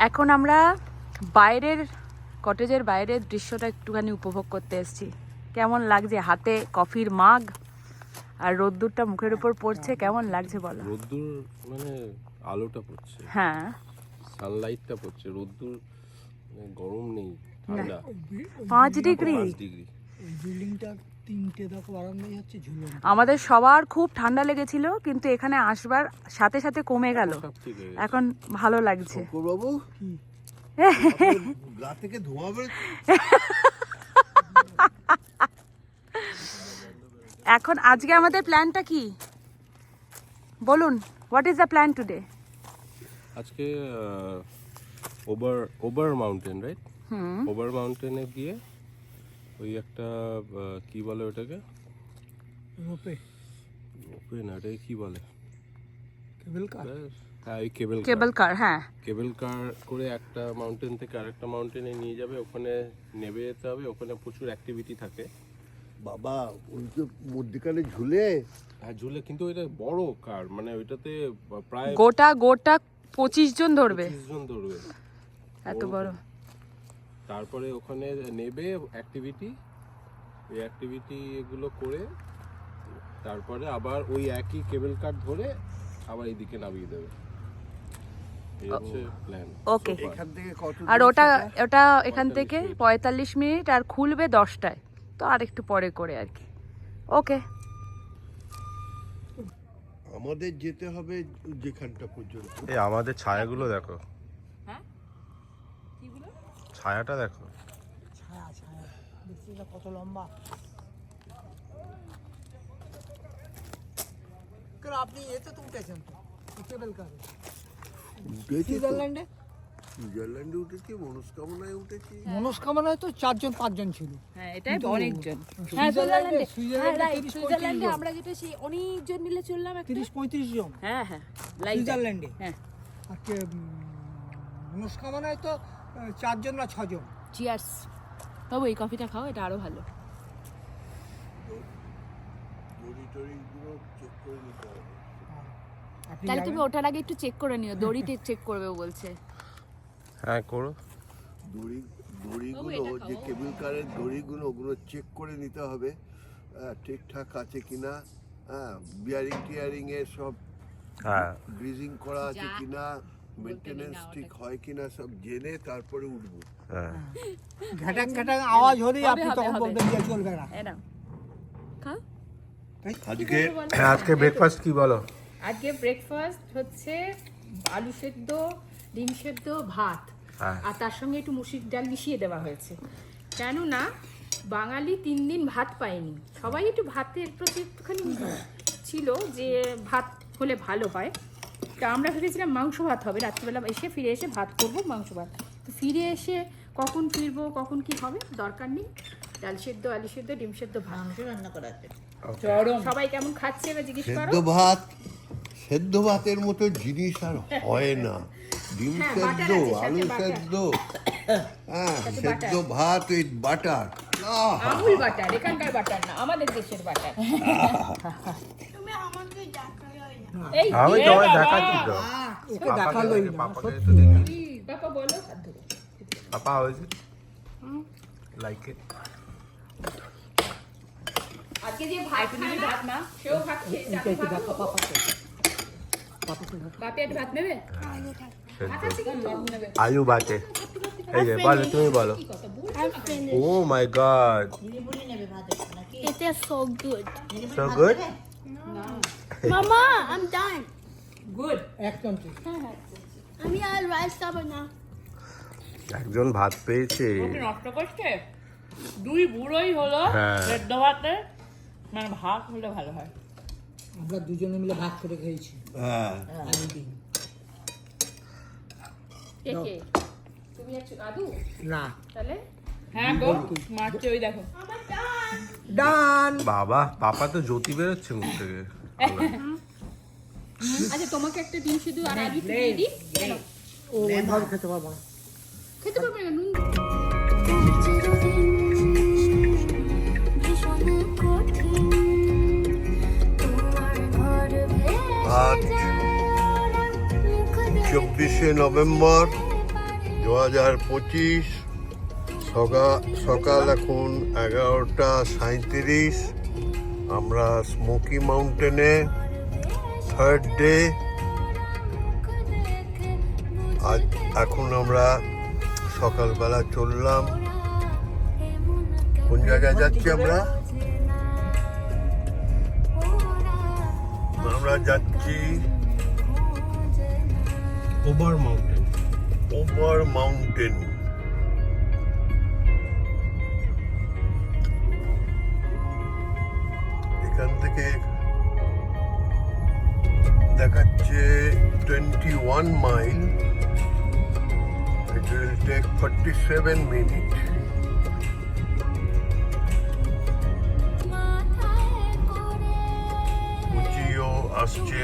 এখন আমরা বাইরের কটেজের বাইরের দৃশ্যটা একটুখানি উপভোগ করতে এসেছি। কেমন লাগছে, হাতে কফির মাগ আর রোদ্দুরটা মুখের উপর পড়ছে, কেমন লাগছে বলো? রোদ্দুর মানে আলোটা পড়ছে, হ্যাঁ সানলাইটটা পড়ছে, রোদ্দুর মানে গরম নেই, ঠান্ডা 5 ডিগ্রি। 5 ডিগ্রি। বিল্ডিংটা 3টে দেখো বারান্দা যাচ্ছে ঝুলন্ত। আমাদের সবার খুব ঠান্ডা লেগেছিল, কিন্তু এখানে আসবার সাথে সাথে কমে গেল, সব ঠিক হয়ে গেছে। এখন ভালো লাগছে। বাবু গা থেকে ধোঁয়া বেরোচ্ছে। এখন আজকে আমাদের প্ল্যানটা কি বলুন? What is the plan today? আজকে ওভার মাউন্টেন, রাইট? ওভার মাউন্টেনে গিয়ে ওই একটা কি বলে ওটাকে, রোপে ওপে না, এটাকে কি বলে? কেবল কার। হ্যাঁ, ওই কেবল কেবল কার। হ্যাঁ, কেবল কার করে একটা মাউন্টেন থেকে আরেকটা মাউন্টেনে নিয়ে যাবে, ওখানে নেমে যেতে হবে। ওখানে প্রচুর অ্যাক্টিভিটি থাকে। বাবা ওই যে মধ্যিখানে ঝুলে হ্যাঁ, ঝুলে, কিন্তু ওইটা বড় কার, মানে ওইটাতে প্রায় গোটা 25 জন ধরবে, 25 জন ধরবে, এত বড়। তারপরে ওখানে নেবে অ্যাক্টিভিটি, এই অ্যাক্টিভিটি এগুলো করে তারপরে আবার ওই একই কেবল কার ধরে আবার এইদিকে নামিয়ে দেবে। এই হচ্ছে প্ল্যান। ওকে, এখান থেকে কত আর দূর ওটা সেটা? ওটা এখান থেকে 45 মিনিট, আর খুলবে 10টায়, তো আর একটু পরে করে আর কি। ওকে, আমাদের যেতে হবে যেখানটা পর্যন্ত। এই আমাদের ছায়াগুলো দেখো, হ্যাঁ ছায়াটা দেখো। ছায়া ছায়া দেখছি না কত লম্বা। কেন আপনি এতে তো উঠেছেন তো কেবল কারে? উঠেছি তো। সুইজারল্যান্ডে সুইজারল্যান্ডে উঠেছি, মনস্কামনায় উঠেছি। মনস্কামনায় তো 4জন 5জন ছিল। হ্যাঁ, এটাই কিন্তু অনেকজন। সুইজারল্যান্ডে সুইজারল্যান্ডে আমরা যেটা সেই অনেকজন মিলে চললাম একটা। 30-35 জন হ্যাঁ হ্যাঁ, লাইক সুইজারল্যান্ডে। হ্যাঁ। আর মনস্কামনায় তো 4জন না 6জন। চিয়ার্স বাবু, এই কফিটা খাও, এটা আরো ভালো। দড়ি টড়িগুলো চেক করে নিতে হবে। আপনি তাহলে যাবেন? তুমি ওঠার আগে একটু চেক করে নিও, দড়িতে চেক করবে ও বলছে। হ্যাঁ, করো। দড়িগুলো যে কেবল কারের দড়িগুলো ওগুলো চেক করে নিতে হবে ঠিকঠাক আছে কিনা, হ্যাঁ, বিয়ারিং টিয়ারিং এর সব হ্যাঁ, গ্রিজিং করা আছে কিনা, মেইনটেনেন্স ঠিক হয় কিনা সব জেনে তারপরে উঠবো। হ্যাঁ। ঘাটাং ঘাটাং আওয়াজ হলেই আপনি হবে, তখন হবে। বলবেন যে চলবে না। এই নাও, খাও। আজকে ব্রেকফাস্ট কি বলো? আজকে ব্রেকফাস্ট হচ্ছে আলু সেদ্ধ, ডিম সেদ্ধ, ভাত, হ্যাঁ। আর তার সঙ্গে একটু মুসুর ডাল মিশিয়ে দেওয়া হয়েছে। কেননা বাঙালি 3 দিন ভাত পায়নি, সবাই একটু ভাতের প্রতি একটুখানি ছিল যে ভাত হলে ভালো হয়। তা আমরা ভেবেছিলাম মাংস ভাত হবে, রাত্রিবেলা এসে ফিরে এসে ভাত করবো, মাংস ভাত। তো ফিরে এসে কখন ফিরবো, কখন কি হবে দরকার নেই, ডাল সেদ্ধ, আলু সেদ্ধ, ডিম সেদ্ধ, ভাত রান্না করা আছে। সবাই কেমন খাচ্ছে এবার জিজ্ঞেস করো। সেদ্ধ ভাতের মতো জিনিস আর হয় না। ডিম হ্যাঁ, সেদ্ধ, বাটার আছে, সাথে আলু বাটার। সেদ্ধ, হ্যাঁ, সাথে সেদ্ধ বাটার। ভাত উইথ বাটার। আমুল বাটার, এখানকার বাটার না, আমাদের দেশের বাটার। এই আমি এ তোমায় বাবা! দেখাচ্ছি তো। ওকে দেখালোই না। পাপাকে তো দেখি। বাবা বলো, হাত ধরো। পাপা হয়েছে লাইক ইট। আজকে যে ভাত খায় না, ভাত না, সেও ভাত খেয়েছে। এটা একটু দেখা পাপাকে। পাপাকে দেখা। বাপে একটু ভাত নেবে? ভাত আছে কিন্তু, ভাত নেবে। আলু বাটে। এই যে বলো, তুমি বলো। কি কথা বলছো? Oh my god, It is so good. So good. Mama, I'm done. Good. এক চামচ। আমি আর রাইস খাবো না। একজন ভাত পেয়েছে। ওকে নষ্ট করছে? দুই বুড়োই হলো, হ্যাঁ। সেদ্ধ ভাতে, মানে ভাত হলে ভালো হয়। আমরা দুজনে মিলে ভাগ করে খেয়েছি। হ্যাঁ, আলু ডিম। কে কে? তুমি আছো আদু? না। তাহলে হ্যাঁ গো, মারছে ওই দেখো। ডান। বাবা, পাপা তো জ্যোতি বেরোচ্ছে মুখ থেকে। আচ্ছা, তোমাকে একটা ডিম শুধু আর আলু দিয়ে দিই। ও ওইভাবে খেতে পারবো না। খেতে পারবে না, নুন আজ 24শে নভেম্বর 2025 সকাল এখন 11:37। আমরা স্মোকি মাউন্টেনে থার্ড ডে। আজ এখন আমরা সকালবেলা চললাম। কোন জায়গায় যাচ্ছি আমরা? আমরা যাচ্ছি ওভার মাউন্টেন। Over mountain. এখান থেকে দেখাচ্ছে 21 mile. It will take 47 minutes. উঁচিও আসছে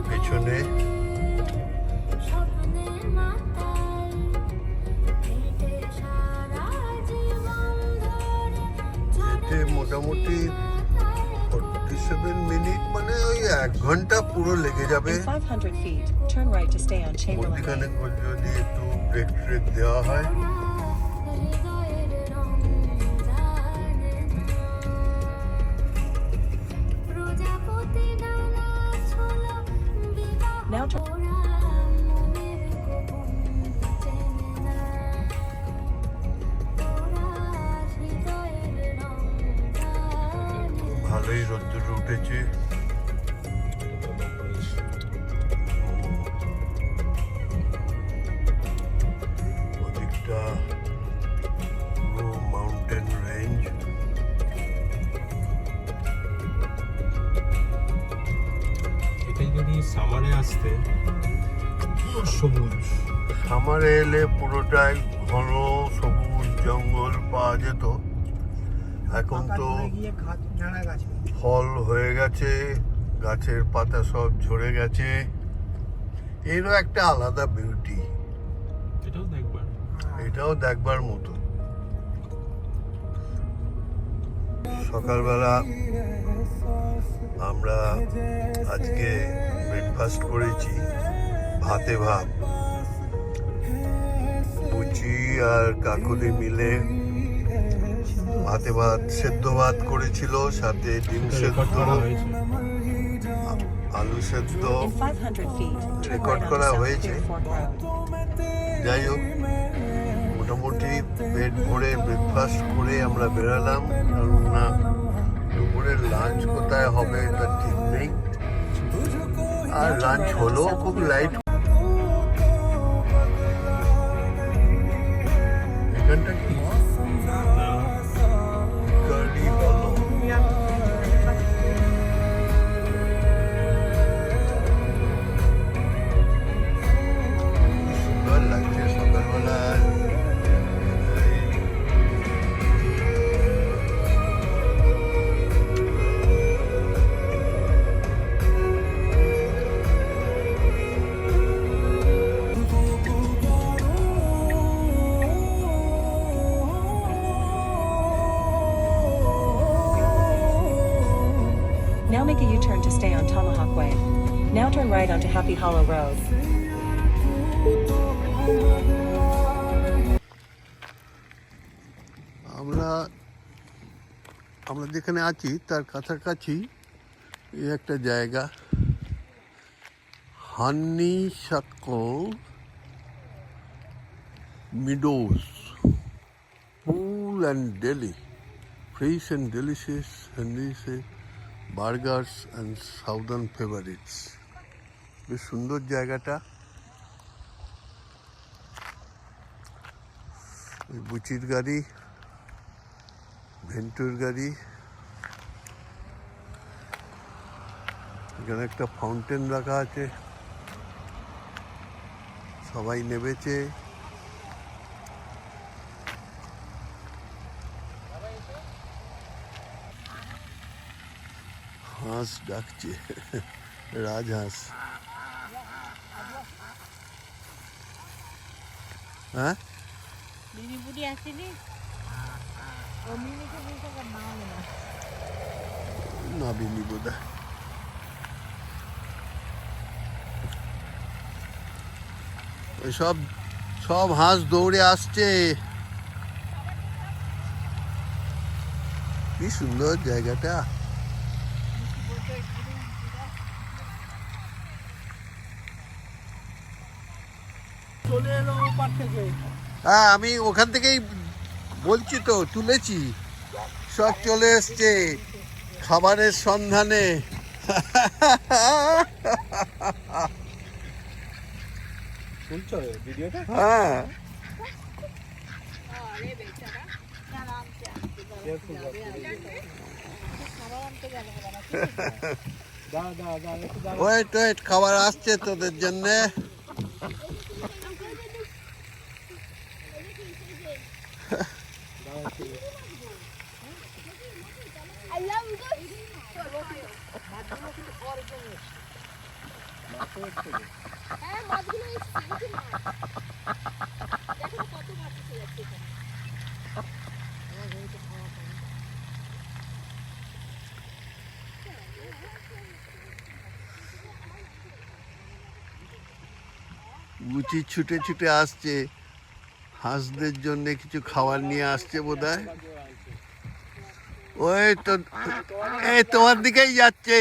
পেছনে। যেতে মোটামুটি 47 মিনিট, মানে ওই 1 ঘন্টা পুরো লেগে যাবে। In 500 feet, turn right to stay on Chamberlain মধ্যখানে Lane. যদি একটু ব্রেক দেওয়া হয়। Now turn ভালোই রোদ্দুর উঠেছে। ওদিকটা পুরো মাউন্টেন রেঞ্জ। এটাই যদি সামারে আসতে সবুজ, সামারে এলে পুরোটাই ঘন সবুজ জঙ্গল পাওয়া যেত। এখন তো গিয়ে গাছ নানা গাছ ফল হয়ে গেছে, গাছের পাতা সব ঝরে গেছে। এরও একটা আলাদা বিউটি, এটাও দেখবার। এটাও দেখবার মতো। সকালবেলা আমরা আজকে ব্রেকফাস্ট করেছি ভাতে ভাত। বুচি আর কাকুলি মিলে ভাতে ভাত, সেদ্ধ ভাত করেছিল, সাথে ডিম সেদ্ধ, আলু সেদ্ধ। in 500 feet, turn record right on করা South হয়েছে। Clear Fork Road. যাই হোক, মোটামুটি পেট ভরে ব্রেকফাস্ট করে আমরা বেরালাম। কারণ না দুপুরের লাঞ্চ কোথায় হবে তার ঠিক নেই। আর লাঞ্চ হলো খুব লাইট। এখানটা কি কারি হলো। সুন্দর লাগছে সকালবেলা। Now make a U-turn to stay on Tomahawk Way. Now turn right onto Happy Hollow Road. আমরা যেখানে আছি তার কাছাকাছি এই একটা জায়গা, honeysuckle Meadows pool and daily, fresh and delicious burghers and southern favourites. বেশ সুন্দর জায়গাটা। ওই বুচির গাড়ি, ভেন্টুর গাড়ি। এখানে একটা ফাউন্টেন রাখা আছে, সবাই নেমেছে। হাঁস ডাকছে, রাজহাঁস। হ্যাঁ নাবিনি বোধহয়। ওই সব হাঁস দৌড়ে আসছে। কি সুন্দর জায়গাটা। চলে এলো ওপার থেকে। হ্যাঁ, আমি ওখান থেকেই বলছি তো, তুলেছি। সব চলে এসছে খাবারের সন্ধানে। শুনছো ভিডিওটা? হ্যাঁ, ওয়েট ওয়েট, খাবার আসছে তোদের জন্যে। I love this. হ্যাঁ মাছগুলো এসেছে, দেখি মাছ। দেখো না কত মাছ এসে যাচ্ছে এখানে। গুচি ছুটে ছুটে আসছে, হাঁসদের জন্য কিছু খাবার নিয়ে আসছে বোধহয়। ওই তো, এই তোমার দিকেই যাচ্ছে।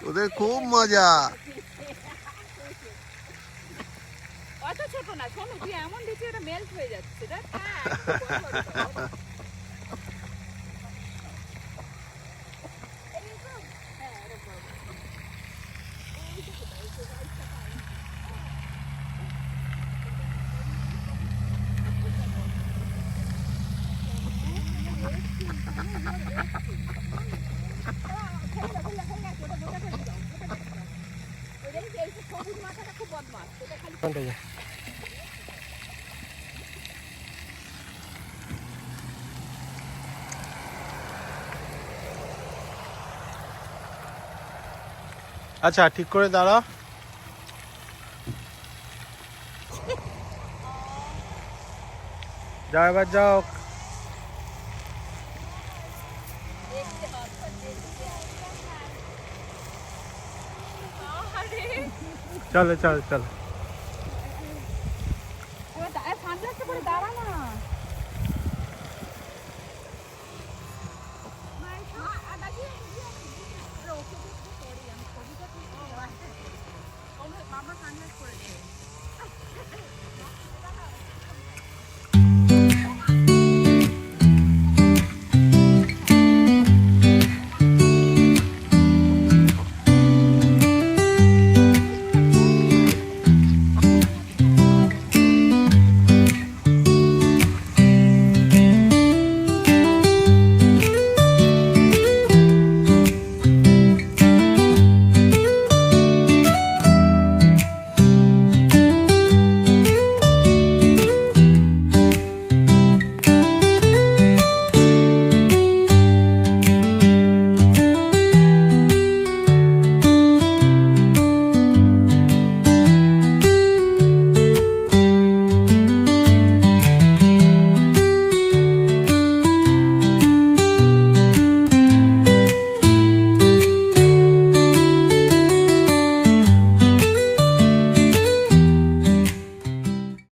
ওদের খুব মজা। অত ছোট না, শোনো তুই এমন দিচ্ছি ওটা মেল্ট হয়ে যাচ্ছে। দেখ সবুজ মাথাটা খুব বদমাস, সেটা খালি আচ্ছা ঠিক করে দাঁড়াও। যাও এবার যাও। চলো চলো চলো। সানগ্লাসটা পরে দাঁড়া না। মামা সানগ্লাস পরে